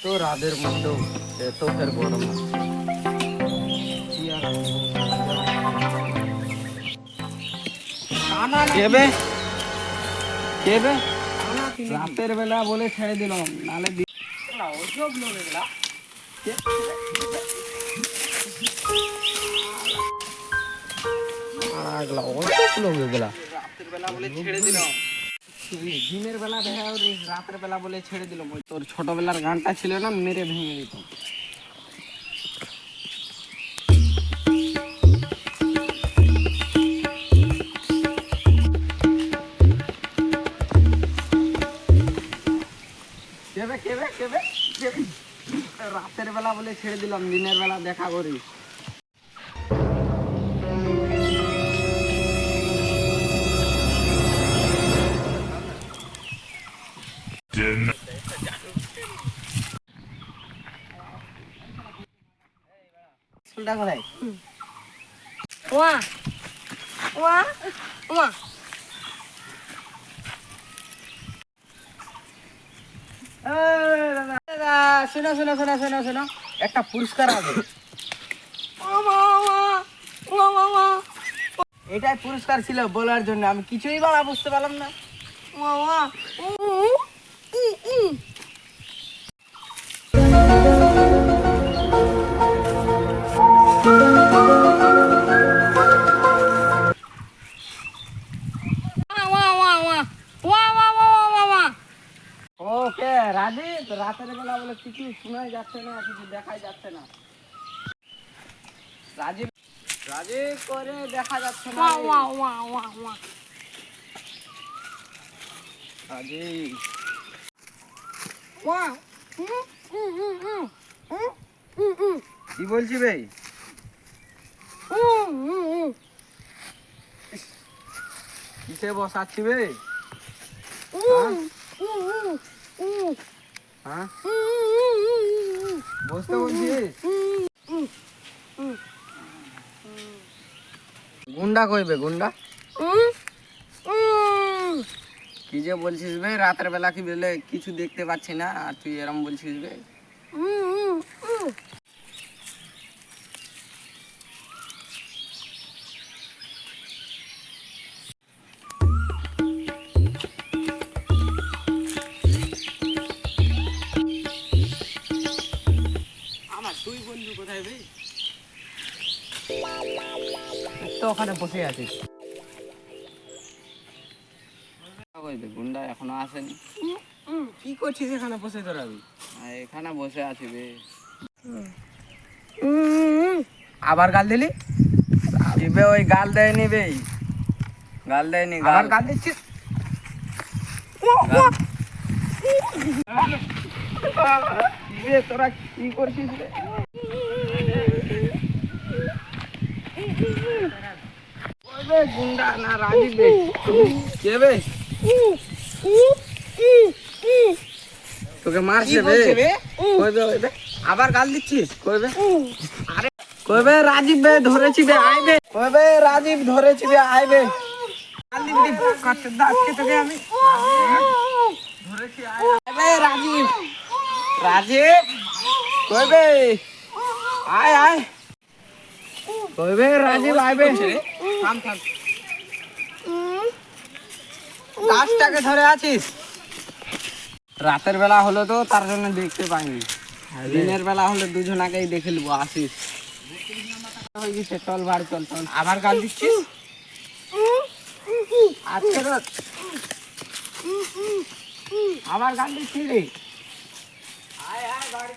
তো রাদের মধ্যেও এত ফের গরম আছে। কি আর কেবে কেবে রাতের বেলা বলে ছেড়ে দিলাম, নালে ওসব লোক এগুলা রাতের বেলা বলে ছেড়ে দিলাম, দিনের বেলা দেখা রাতের বেলা বলে ছেড়ে দিলাম। ওই তোর ছোটবেলার গানটা ছিল না, মেরে ভেঙে দিত। কেবে কেবে কেবে কেবে রাতের বেলা বলে ছেড়ে দিলাম, দিনের বেলা দেখা করি। স্কুলটা কোথায়? ওয়া ওয়া ওয়া শোনো শোনো শোনো শোনো শোনো, একটা পুরস্কার আছে। এটাই পুরস্কার ছিল বলার জন্য, আমি কিছুই বাড়া বুঝতে পারলাম না। ওকে রাজীব, রাতের বেলা বলে কিছু শোনাই যাচ্ছে না, কিছু দেখাই যাচ্ছে না। রাজীব রাজীব করে দেখা যাচ্ছে না। রাজীব কি বলছি ভাই? কিসে বসাচ্ছি বে? হ্যাঁ বসতে বলছিস? গুন্ডা কইবে গুন্ডা? কি যে বলছিস বে? রাতের বেলা কি বলে কিছু দেখতে পাচ্ছি না, আর তুই এরম বলছিস বে? আমার তুই বন্ধু কোথায় বে? তো ওখানে বসে আছিস। গুন্ডা এখনো আসেনি। কি করছিস এখানে বসে তোরা? এখানে বসে আছি বে। আবার গাল দিলি? দিবে ওই গাল দেয়নি বে, গাল দেয়নি। আবার গাল দিচ্ছিস? তোরা কি করছিস রে? গুন্ডা না রাজীব বে? কে বে? তোকে মারছে বে? কইবে ওইবে আবার গাল দিচ্ছিস? কইবে আরে কইবে রাজীব বে ধরেছি বে আইবে। কইবে রাজীব ধরেছি বে আইবে। গাল দিবি কাটতে দাঁতকে তোকে আমি ধরেছি আইবে। রাজীব রাজীব কইবে আয় আয়। কইবে রাজীব আইবে। থাম থাম, গাছটাকে ধরে আছিস? রাতের বেলা হলো তো তার জন্য দেখতে পাইনি, দিনের বেলা হলে দুজনাকেই দেখে নেবো। আসিস হয়ে গেছে, চল বাড়ি চল। চল আবার গাল দিচ্ছিস? আজকে তো আবার গাল দিচ্ছিস রে? আয় আয় বাড়ি।